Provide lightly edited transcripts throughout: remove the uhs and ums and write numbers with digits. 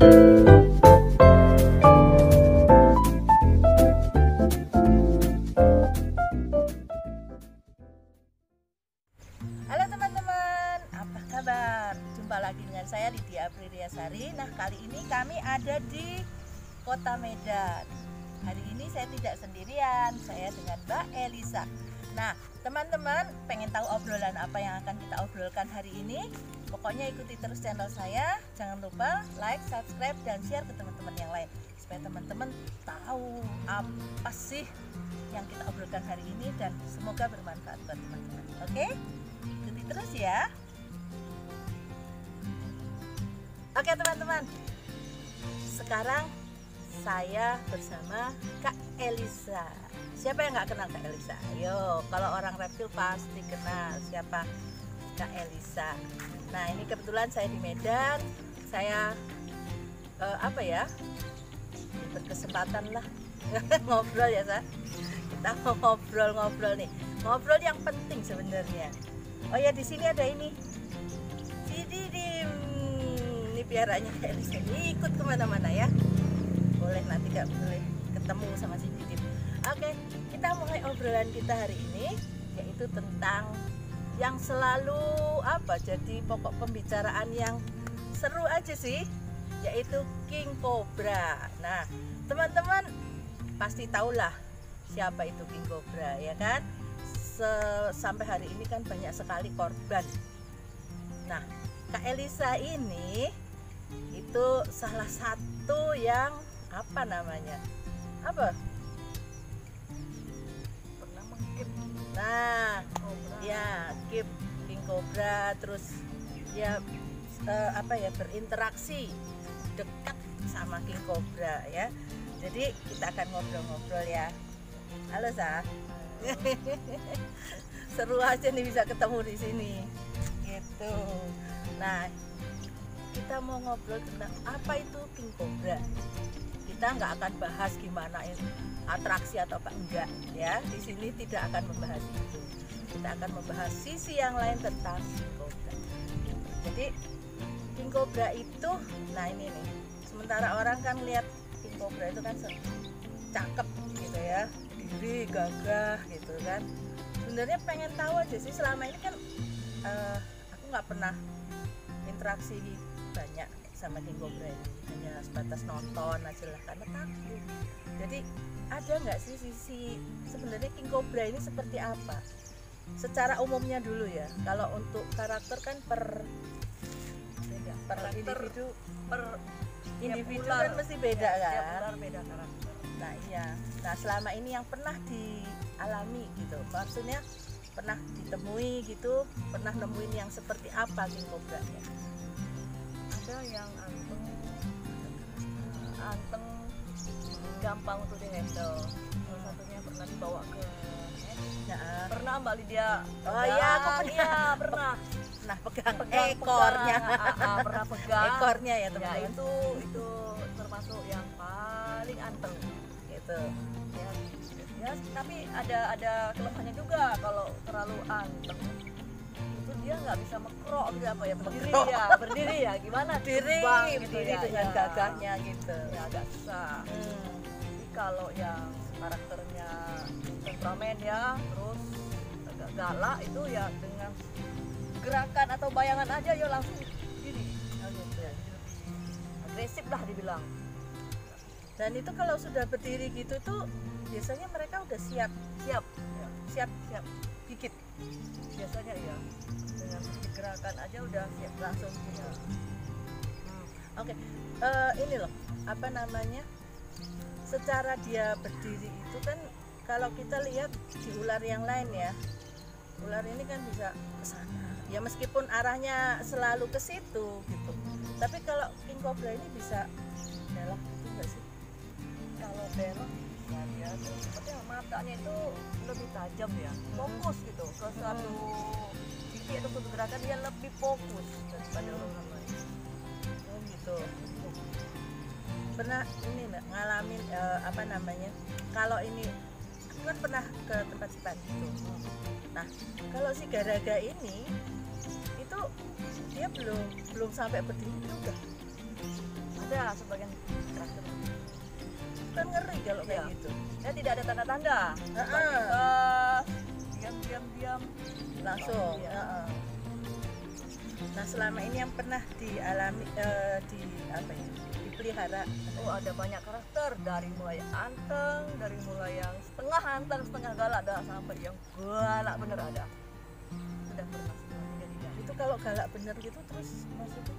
Halo teman-teman, apa kabar? Jumpa lagi dengan saya Lydia Apriliasari. Nah, kali ini kami ada di Kota Medan. Hari ini saya tidak sendirian, saya dengan Mbak Elisa. Nah, teman-teman pengen tahu obrolan apa yang akan kita obrolkan hari ini? Pokoknya ikuti terus channel saya. Jangan lupa like, subscribe, dan share ke teman-teman yang lain supaya teman-teman tahu apa sih yang kita obrolkan hari ini dan semoga bermanfaat buat teman-teman. Oke? Ikuti terus ya. Oke teman-teman, sekarang saya bersama Kak Elisa. Siapa yang nggak kenal Kak Elisa? Ayo, kalau orang reptil pasti kenal siapa Kak Elisa. Nah, ini kebetulan saya di Medan. Saya berkesempatan lah ngobrol ya, Sa. Kita mau ngobrol nih. Ngobrol yang penting sebenarnya. Oh ya, di sini ada ini. Si Didim. Ini piaranya Kak Elisa. Ini ikut kemana-mana ya. Boleh nanti Kak boleh ketemu sama si Didim. Oke, kita mulai obrolan kita hari ini, yaitu tentang yang selalu jadi pokok pembicaraan yang seru aja sih, yaitu King Cobra. Nah, teman-teman pasti tahulah siapa itu King Cobra, ya kan? Sampai hari ini kan banyak sekali korban. Nah, Kak Elisa ini itu salah satu yang pernah mengkip. Nah, ya keep King Cobra, terus ya berinteraksi dekat sama King Cobra ya. Jadi kita akan ngobrol-ngobrol ya. Halo Sa. Seru aja nih bisa ketemu di sini. Gitu. Nah, kita mau ngobrol tentang apa itu King Cobra. Kita nggak akan bahas gimana atraksi atau apa enggak ya. Di sini tidak akan membahas itu. Kita akan membahas sisi yang lain tentang King Cobra. Jadi King Cobra itu, nah ini nih. Sementara orang kan lihat King Cobra itu kan cakep gitu ya, diri gagah gitu kan. Sebenarnya pengen tahu aja sih, selama ini kan aku nggak pernah interaksi banyak sama King Cobra ini, hanya sebatas nonton aja lah karena takut. Jadi ada nggak sih sisi sebenarnya King Cobra ini seperti apa? Secara umumnya dulu ya. Kalau untuk karakter kan per individu kan mesti beda ya, kan? Beda karakter. Nah iya. Nah selama ini yang pernah dialami gitu, maksudnya pernah ditemui gitu, pernah nemuin yang seperti apa King Cobra nya? Ada yang anteng gampang untuk dihandle. Salah satunya pernah dibawa ke pernah Mbak Lydia. Oh iya, aku pernah pegang ekornya. Pernah pegang ekornya ya teman-teman. Ya, itu termasuk yang paling anteng gitu. Ya, tapi ada kelemahannya juga. Kalau terlalu anteng itu dia nggak bisa mekrok gitu berdiri ya gimana berdiri gitu ya, dengan gagahnya gitu ya, agak susah. Tapi kalau yang karakternya temperamen ya, terus agak galak, itu ya dengan gerakan atau bayangan aja ya langsung gini gitu ya, agresif lah dibilang. Dan itu kalau sudah berdiri gitu tuh biasanya mereka udah siap gigit biasanya ya, dengan gerakan aja udah siap langsung ya. Oke. Ini loh secara dia berdiri itu kan kalau kita lihat di ular yang lain ya, ular ini kan bisa ke sana ya, meskipun arahnya selalu ke situ gitu, tapi kalau King Cobra ini bisa belok gitu nggak sih? Kalau belok ya dia sepertinya matanya itu lebih tajam ya, fokus gitu ke satu titik atau satu gerakan, dia lebih fokus daripada orang lain. Oh gitu. Pernah ini ngalamin kalau ini aku kan pernah ke tempat si Pandi itu. Nah kalau si Garaga ini itu dia belum sampai berdiri udah ada sebagian karakter. Kan ngeri kalau kayak Iya. gitu. Ya tidak ada tanda-tanda. Heeh. Diam. Langsung. Iya. Heeh. Nah selama ini yang pernah dialami di apa ya, dipelihara. Oh, ada banyak karakter, dari mulai anteng, dari mulai yang setengah anteng, setengah galak, ada sampai yang galak bener ada. Sudah pernah semuanya tidak. Itu kalau galak bener gitu terus maksudnya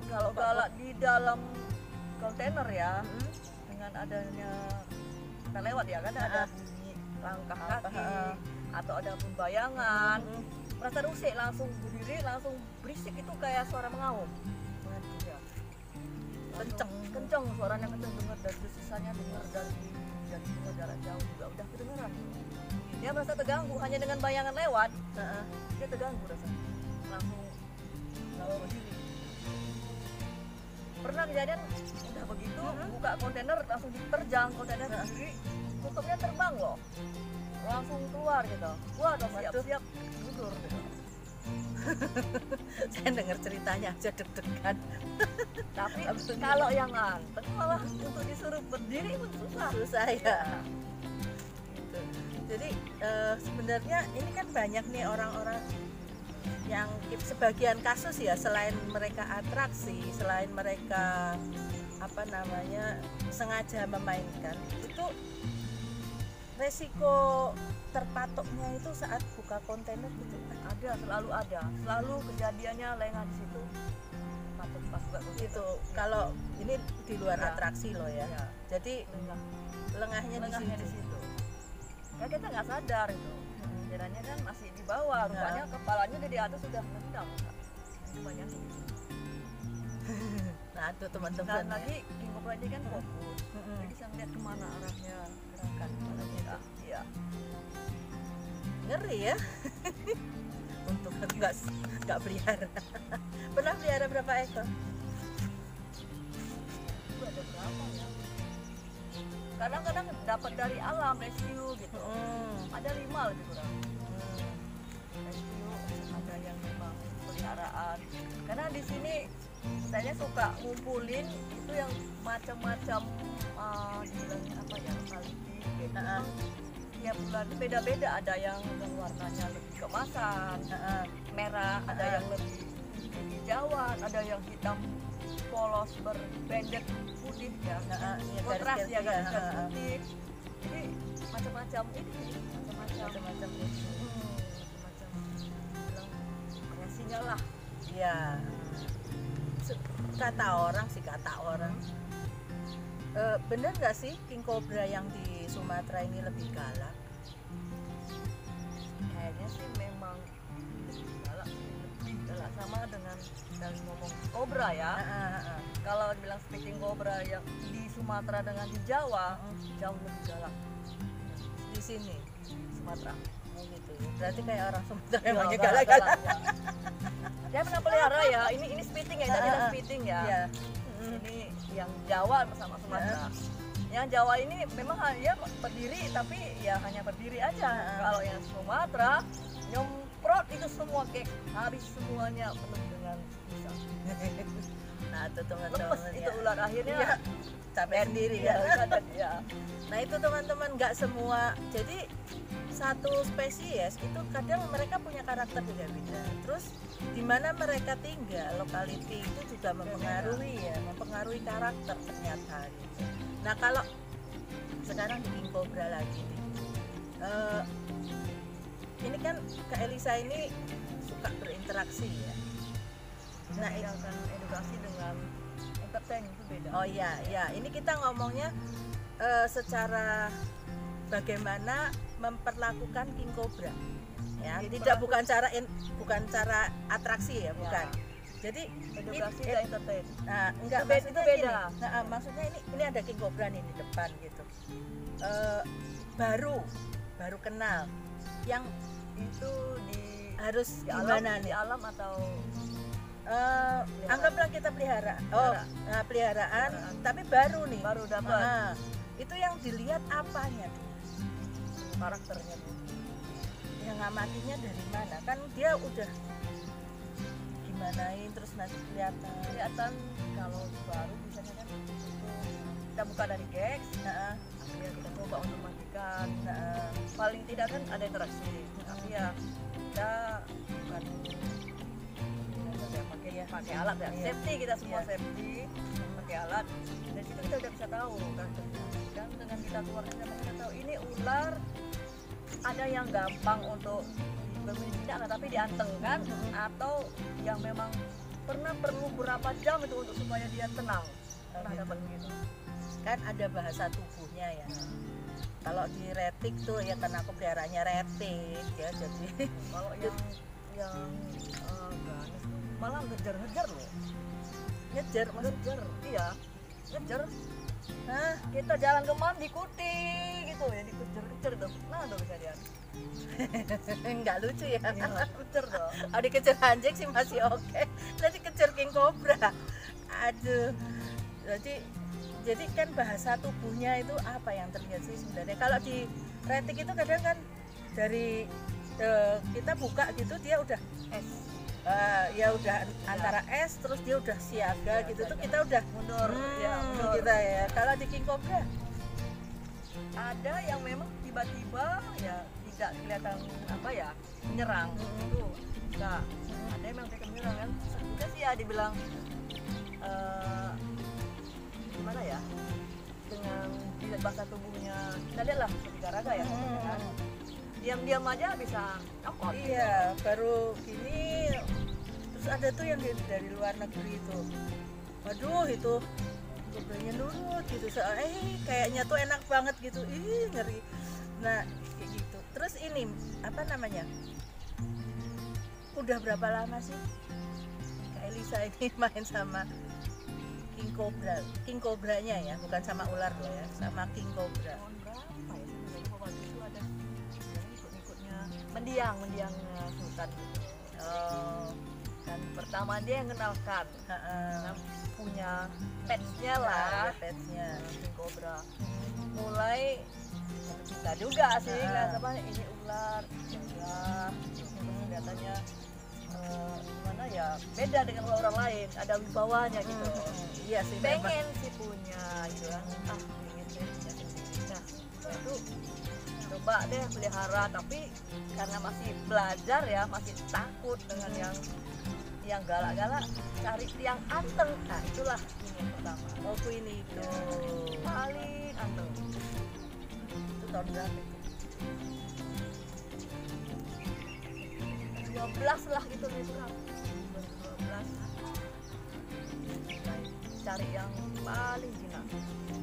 Kalau galak di dalam kontainer ya, dengan adanya kita lewat ya kan ada bunyi langkah kaki atau ada bayangan, merasa rusik langsung berdiri, langsung berisik itu kayak suara mengaum. Ya. Kenceng suaranya kenceng dengar dari desisanya, dengar dari semua jarak jauh juga udah kedengeran. Dia merasa terganggu hanya dengan bayangan lewat, dia terganggu rasanya, langsung berdiri. Pernah kejadian udah begitu buka kontainer langsung diterjang kontainer sendiri, tutupnya terbang loh, langsung keluar gitu. Wah, udah siap-siap tidur gitu. saya dengar ceritanya aja deg-degan. Tapi kalau yang anteng malah untuk disuruh berdiri pun susah. Susah ya. Gitu. Jadi sebenarnya ini kan banyak nih orang-orang yang sebagian kasus ya, selain mereka atraksi, selain mereka apa namanya sengaja memainkan, itu resiko terpatuknya itu saat buka kontainer gitu. Ada, selalu kejadiannya lengah di situ. Patut pas buka kontainer. Itu kalau ini di luar Ya. atraksi loh ya. Ya, Jadi lengahnya lengahnya di di situ. situ. Ya kita nggak sadar itu. Kiranya kan masih di bawah, rupanya kepalanya udah di atas sudah nendang. Banyak. Nah itu teman-teman Dan ya. lagi King Cobra ini kan fokus. Jadi bisa ngeliat kemana arahnya gerakan kepala kita. Iya. Ngeri ya. Untuk nggak pelihara. Pernah pelihara berapa ekor? Itu ada berapa ya? Kadang-kadang dapat dari alam rescue gitu. Ada 5 lebih kurang. Rescue, ada yang memang peliharaan. Karena di sini saya suka ngumpulin itu yang macam-macam dibilangnya apa ya, quality gitu. Tiap bulan beda-beda, ada yang warnanya lebih keemasan, merah, ada yang lebih hijauan, ada yang hitam polos berbendet putih ya, kontras ya kan, putih. Jadi macam-macam ini, macam-macam bilang variasinya lah. Iya. Kata orang bener nggak sih King Cobra yang di Sumatera ini lebih galak? Kayaknya sih memang galak, lebih galak sama dengan dari ngomong kobra ya. Kalau dibilang speaking kobra yang di Sumatera dengan di Jawa jauh lebih galak Di sini Sumatera. oh gitu ya. Berarti kayak orang Sumatera Ya, emangnya galak-galak. ya. Dia pernah pelihara ya, ini spitting ya, kita bilang spitting ya. Iya. Ini yang Jawa sama Sumatera. Yang Jawa ini memang ya berdiri, tapi ya hanya berdiri aja. Kalau yang Sumatera nyemprot itu semua kek, habis semuanya penuh dengan bisa. Nah itu Lemes teman-teman itu ya. ular akhirnya. Iya. Capek sendiri Ya, kan. ya. Nah itu teman-teman nggak semua. Jadi satu spesies itu kadang mereka punya karakter beda-beda. Terus di mana mereka tinggal, lokality itu juga mempengaruhi karakter ternyata. Gitu. Nah kalau sekarang di King Cobra lagi nih, ini kan Kak Elisa ini suka berinteraksi ya. Nah, kan edukasi dengan entertain itu beda. Oh iya, ya ini kita ngomongnya secara bagaimana memperlakukan King Cobra, ya tidak bukan cara atraksi ya, bukan. Jadi Edukasi dan entertain. Nah, enggak Itu maksudnya beda. gini, nah, maksudnya ini ada King Cobra nih di depan gitu, baru kenal, yang Itu harus di alam, gimana di nih? alam atau Anggaplah kita pelihara, peliharaan, Peliharaan. tapi baru nih, baru dapat itu yang dilihat apanya tuh? karakternya tuh. Yang ngamatinya dari mana? Kan dia udah gimanain terus nanti kelihatan. Kelihatan kalau baru bisa buka dari Gex, Heeh. tapi ya kita coba untuk matikan. Heeh. Paling tidak kan ada interaksi, tapi ya kita bukan pakai alat ya, Iya. safety kita semua Iya. safety, pakai alat. Dan situ kita udah bisa tahu kan, dan dengan kita keluarnya kita tahu ini ular ada yang gampang untuk berminyak tapi dianteng kan, atau yang memang pernah perlu berapa jam itu untuk supaya dia tenang. Pernah gitu. dapat gitu. Kan ada bahasa tubuhnya ya. Kalau di retik tuh ya karena aku peliharanya retik ya, jadi Kalau yang ganas tuh malah ngejar-ngejar loh. ngejar maksud. Ngejar, iya. Ngejar. Hah? Kita jalan kemana diikuti gitu ya, dikejar-kejar tuh. Nah, tuh bisa dia. Nggak lucu ya. Iya, kejar dong. Oh, dikejar anjing sih masih oke. Nanti kejar king cobra. Aduh. Jadi kan bahasa tubuhnya itu apa yang terlihat sih sebenarnya. Kalau di retik itu kadang kan dari kita buka gitu dia udah Es. ya udah antara es terus dia udah siaga Ya, gitu tuh siaga. kita udah Mundur, ya mundur. kita ya. Kalau di king cobra Ada yang memang tiba-tiba ya tidak kelihatan apa ya, menyerang. Itu enggak. Ada yang memang tidak menyerang kan. Juga sih ya dibilang gimana ya? Dengan dilihat bahasa tubuhnya. Kita lihat lah seperti Garaga ya. Kan? Diam-diam aja bisa copot. iya baru gini. Terus ada tuh yang dari luar negeri itu, waduh itu cobranya nurut gitu, kayaknya tuh enak banget gitu, ngeri. Nah kayak gitu. Terus ini apa namanya, udah berapa lama sih Kak Elisa ini main sama king cobranya ya, bukan sama ular loh ya, sama king cobra. Tahun berapa ya sebenarnya waktu itu ada ikut-ikutnya mendiang sultan gitu. Oh, Dan pertama dia yang kenalkan, heeh. punya petsnya Ada lah, petsnya. king cobra. Mulai jatuh cinta juga sih, nggak apa ini ular, ya kelihatannya gimana ya, beda dengan orang lain, ada wibawanya gitu. Iya sih memang. Pengen sih punya gitu kan, pengen deh punya sendiri. Nah itu coba deh pelihara, tapi karena masih belajar ya, masih takut dengan yang galak-galak, cari yang anteng. Nah itulah ini yang pertama, Oh ini itu paling anteng. itu tahun berapa itu? 12 lah gitu nih berapa? 2012 cari yang paling jinak.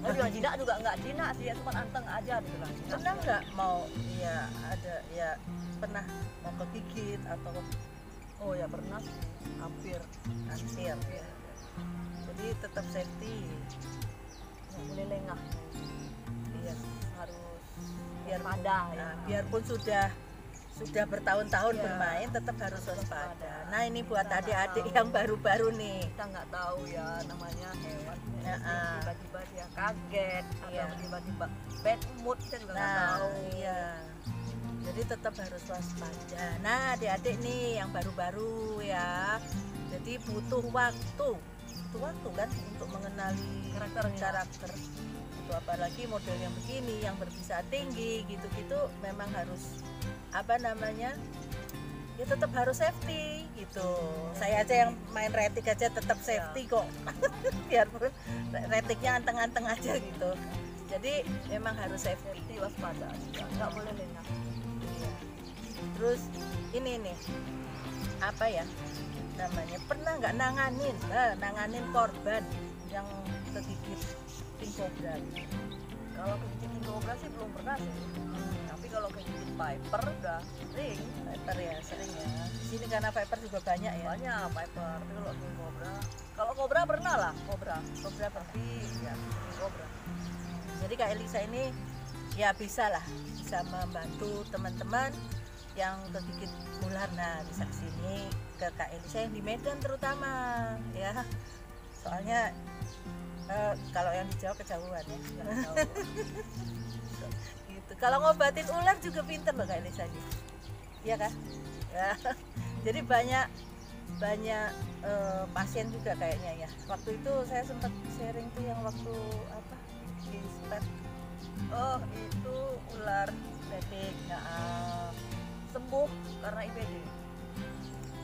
Oh yang jinak juga nggak jinak sih, ya cuma anteng aja gitu lah. Jinak. Pernah nggak mau ya ada ya pernah mau kegigit atau Oh ya pernah sih, hampir. hampir ya. Jadi tetap safety. Nggak boleh lengah. Iya. Harus Biar pada ya. Nah, biarpun sudah bertahun-tahun Iya. bermain tetap harus waspada. Waspada. Nah ini buat Kita nggak adik-adik tahu. yang baru-baru nih. Kita nggak tahu ya namanya hewan. Ya, Tiba-tiba dia kaget Iya. atau tiba-tiba bad mood, kita juga nggak Nah tahu. iya. Jadi tetap harus waspada. Nah adik-adik nih yang baru-baru ya. Jadi butuh waktu kan untuk mengenali Karakternya. karakter. Itu apalagi model yang begini, yang berbisa tinggi gitu-gitu memang harus apa namanya? Ya tetap harus safety gitu. Saya aja yang main retik aja tetap safety kok. Biarpun retiknya anteng-anteng aja gitu. Jadi memang harus safety. Safety, waspada juga, nggak boleh lengah. Iya. Terus ini nih apa ya namanya, pernah nggak nanganin korban yang kegigit king cobra? Kalau kegigit king cobra sih belum pernah sih. Tapi kalau kegigit viper udah sering. Viper ya sering ya. Di sini karena viper juga banyak ya. Banyak viper. Tapi kalau king cobra, kalau cobra pernah lah, cobra Cobra tapi ya king cobra. Jadi Kak Elisa ini ya bisa membantu teman-teman yang kegigit ular. Nah bisa kesini ke Kak Elisa yang di Medan terutama ya. Soalnya kalau yang di Jawa kejauhan ya. Nggak tahu. Gitu. Kalau ngobatin ular juga pinter loh Kak Elisa nih. Iya kah? Ya. Jadi banyak banyak pasien juga kayaknya ya. Waktu itu saya sempat sharing tuh yang waktu apa di spet Oh, itu ular bebek, sembuh karena IBD.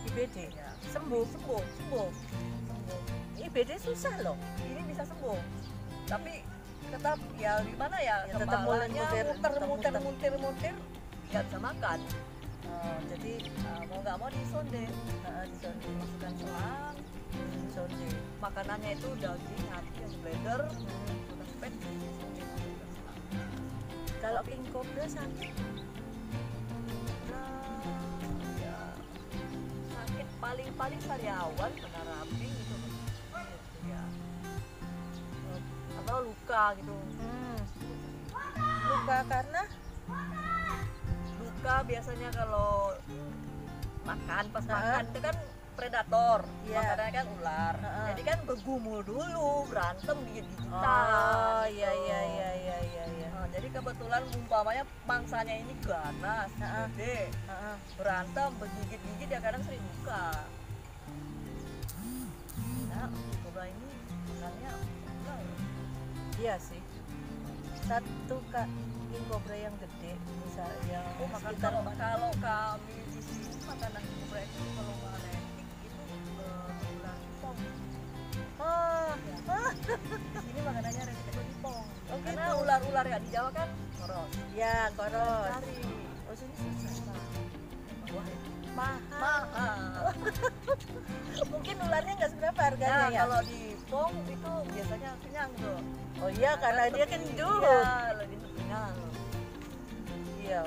IBD Ya, sembuh. sembuh. IBD susah loh. Ini bisa sembuh. Tapi tetap ya gimana ya, Ya, tetap kepalanya muter-muter. muter-muter nggak bisa makan. Jadi Mau nggak mau disonde, disonde, masukkan selang. disonde. Makanannya itu daging hati yang blender, udah spet. Kalau king cobra sakit, Ya sakit paling sariawan kena rapi gitu ya, atau luka gitu. luka karena Luka biasanya kalau makan pas Heeh. makan itu kan predator, Iya. makanannya kan ular. Heeh. Jadi kan bergumul dulu, berantem gigit-gigitan. iya. Nah, jadi kebetulan umpamanya mangsanya ini ganas, Heeh. gede, berantem bergigit-gigit ya kadang sering luka. Nah, kobra ini makannya ular. Iya sih. Satu king cobra yang gede, misalnya yang Makan sekitar kalau kami di sini makanan kobra itu kalau nggak retik itu ular pong. Di sini makanannya retik atau dipong. Karena gitu. ular-ular ya di Jawa kan koros. ya koros. Cari. Oh sini susah. Wah, Mahal. mahal. Mungkin ularnya nggak seberapa harganya Nah, ya. kalau di pong itu biasanya kenyang tuh. Oh iya karena dia lebih- gendut. Iya, lebih kenyang. Iya.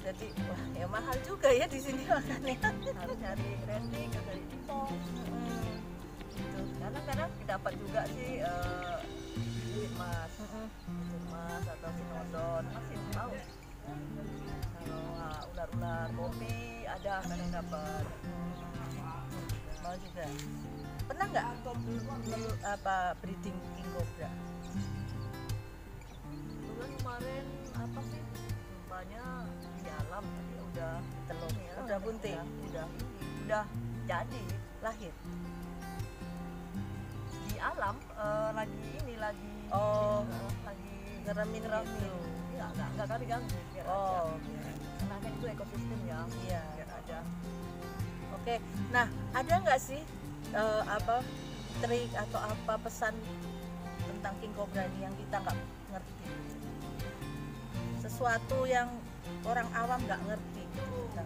Jadi wah ya mahal juga ya di sini makannya. Harus cari retik atau cari dipong. Gitu. Kadang-kadang didapat juga sih duit mas. Mas atau sinodon masih tahu kalau ular-ular kopi ada kadang dapat. Mau juga. Pernah nggak apa breeding king cobra? Bulan kemarin apa sih jumpanya di alam tapi udah Telur. ya, Udah bunting. udah jadi Lahir. di alam lagi Oh. lagi Ngeremin gitu. ya nggak kami ganggu biar aja Oh. karena kan itu ekosistem ya Iya. biar aja. Oke. Nah, ada nggak sih apa trik atau apa pesan tentang king cobra ini yang kita nggak ngerti? Sesuatu yang orang awam nggak ngerti. Kita.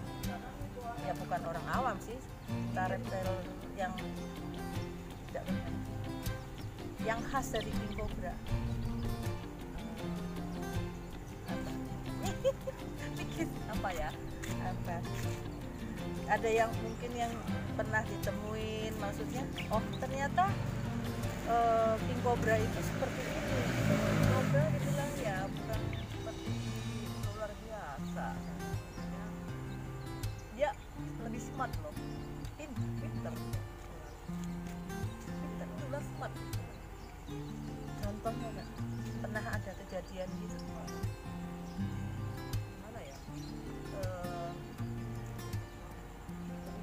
Ya bukan orang awam sih, kita reptil yang tidak mengerti. Yang khas dari king cobra. Apa? Pikir Apa ya? apa? Ada yang mungkin yang pernah ditemuin, maksudnya oh ternyata king cobra itu seperti ini. Cobra dibilang ya bukan seperti ular biasa. Dia lebih smart loh. Pinter. Ular smart. Contohnya nggak? Pernah ada kejadian gitu? Gimana ya?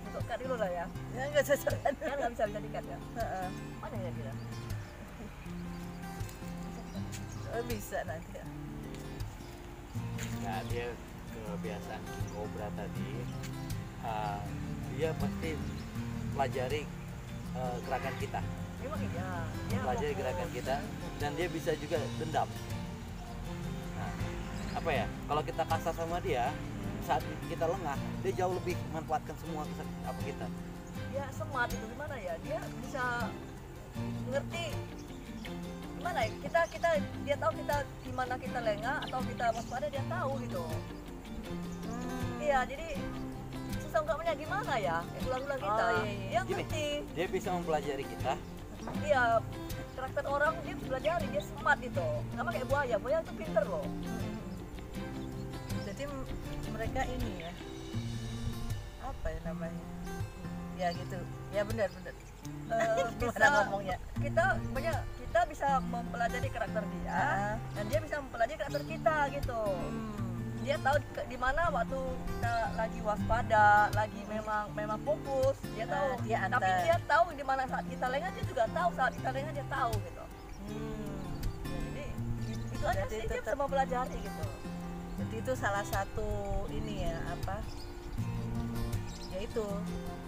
Untuk cut dulu lah ya. Ya nggak cocok kan? Kan nggak bisa dikat ya. Heeh. Mana ya dia? Bisa nanti ya. Nah, dia kebiasaan king cobra tadi, dia pasti pelajari gerakan kita, Memang iya. Dia pelajari mau- gerakan kita, dan dia bisa juga dendam. Nah, apa ya? Kalau kita kasar sama dia, saat kita lengah, dia jauh lebih memanfaatkan semua apa kita. Dia smart itu gimana ya? Dia bisa ngerti gimana ya? Kita dia tahu kita gimana kita lengah atau kita waspada dia tahu gitu. Iya, jadi susah ungkapnya gimana ya? Ular-ular kita. Oh, iya. Dia Gini. ngerti. Dia bisa mempelajari kita. Iya, karakter orang dia pelajari, dia smart itu. Sama kayak buaya itu pinter loh. Jadi mereka ini ya apa ya namanya? Ya gitu. Ya benar. Gimana ngomongnya? Kita bisa mempelajari karakter dia Ah. dan dia bisa mempelajari karakter kita gitu. dia tahu di mana waktu kita lagi waspada, lagi memang fokus, dia tahu. Nah, dia Tapi antar. dia tahu di mana saat kita lengah, dia juga tahu saat kita lengah, dia tahu gitu. Jadi itu aja Jadi sih dia tetap- bisa mempelajari gitu. Jadi itu salah satu ini ya apa? Yaitu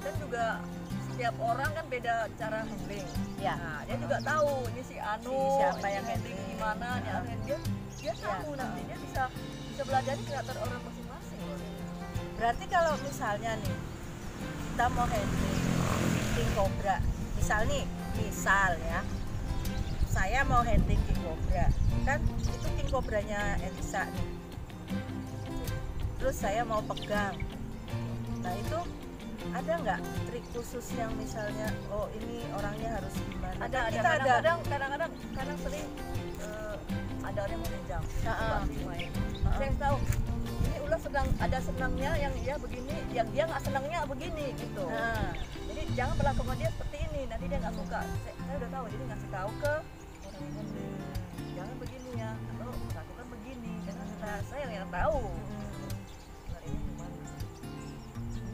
Dan juga setiap orang kan beda cara handling. ya. Nah, dia juga tahu ini si Anu, Si siapa ini yang handling. gimana, ini Ah. dia tahu Ya. nanti dia bisa belajar karakter orang masing-masing. Berarti kalau misalnya nih kita mau handling king cobra, misal ya, saya mau handling king cobra, kan itu king cobranya Elisa nih. Terus saya mau pegang. Nah itu ada nggak trik khusus yang misalnya, oh ini orangnya harus gimana? Ada Kan kita ada. kadang sering ada orang yang mau pinjam. Heeh. Pasti main. Saya tahu ini ular sedang ada senangnya yang dia begini, yang dia nggak senangnya begini gitu. Nah, Jadi jangan berlaku sama dia seperti ini, nanti dia nggak suka. Saya udah tahu, jadi ngasih tahu ke orang yang handling. Jangan begini ya, atau lakukan begini. Karena saya yang tahu. Ular ini gimana.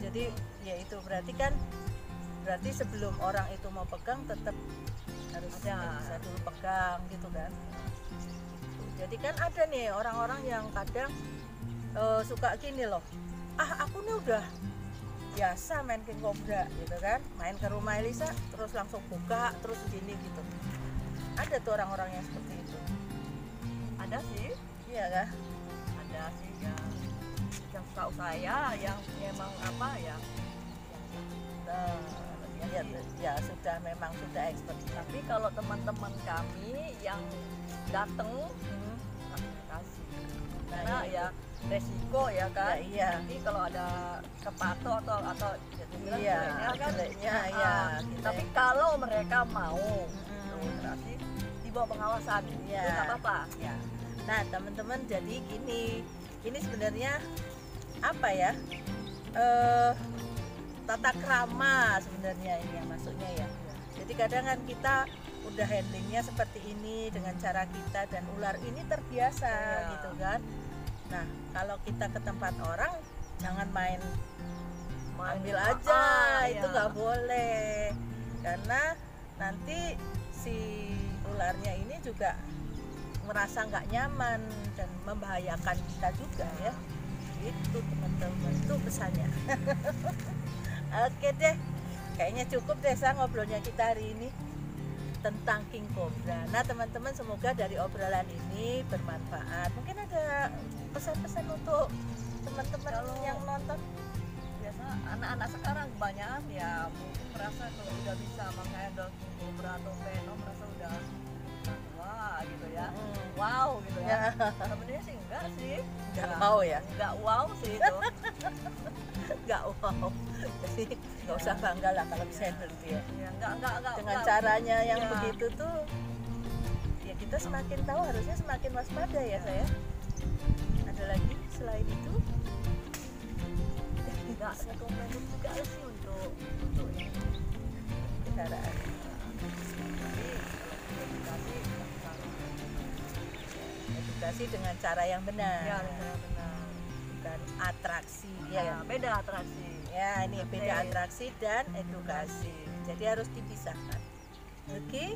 jadi ya itu berarti sebelum orang itu mau pegang tetap harus Ada. bisa dulu pegang gitu kan. Jadi kan ada nih orang-orang yang kadang suka gini loh, aku nih udah biasa main king cobra gitu kan, main ke rumah Elisa terus langsung buka terus gini gitu. Ada tuh orang-orang yang seperti itu. Ada sih, Iya kan? ada sih yang tahu saya yang memang apa ya. Ya sudah memang sudah expert. Tapi kalau teman-teman kami yang datang kasih, karena Nah, ya resiko ya kan. iya. Nanti kalau ada kepato atau ya dibilang Iya, jeleknya kan. jeleknya Ah, ya. Tapi kalau mereka mau, Mm-mm. berarti di bawah pengawasan, Iya. itu nggak apa-apa. Ya. Nah, teman-teman, jadi gini. Ini sebenarnya apa ya? Tata krama sebenarnya ini yang masuknya ya. Jadi kadang kan kita udah handlingnya seperti ini dengan cara kita dan ular ini terbiasa Iya. gitu kan. Nah, kalau kita ke tempat orang jangan main ambil aja, itu iya. nggak boleh karena nanti si ularnya ini juga merasa nggak nyaman dan membahayakan kita juga ya. Itu teman-teman, itu pesannya. Oke deh, kayaknya cukup deh ngobrolnya kita hari ini tentang king cobra. Nah teman-teman, semoga dari obrolan ini bermanfaat. Mungkin ada pesan-pesan untuk teman-teman Kalau- yang nonton. Biasa anak-anak sekarang kebanyakan ya mungkin merasa kalau udah bisa menghandle king cobra atau venom merasa udah wah gitu ya. Wow gitu ya. Sebenarnya sih enggak sih. Nggak mau ya? Enggak wow sih itu. Nggak wow, jadi nggak usah bangga lah kalau bisa handle dia. Ya, enggak Dengan wow. caranya yang Iya. begitu tuh, ya kita semakin tahu harusnya semakin waspada ya saya. Ada lagi selain itu? Enggak rekomendasi juga sih untuk ini. Kendaraan. Tapi kalau edukasi Edukasi dengan cara yang benar, ya benar. bukan atraksi Ya, ya. beda atraksi. Ya, ini beda Oke. atraksi dan edukasi. Jadi harus dipisahkan. Oke.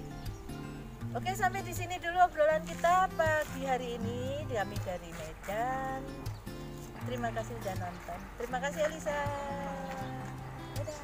Oke, sampai di sini dulu obrolan kita pagi hari ini. Kami dari Medan. Terima kasih sudah nonton. Terima kasih Elisa. Dadah.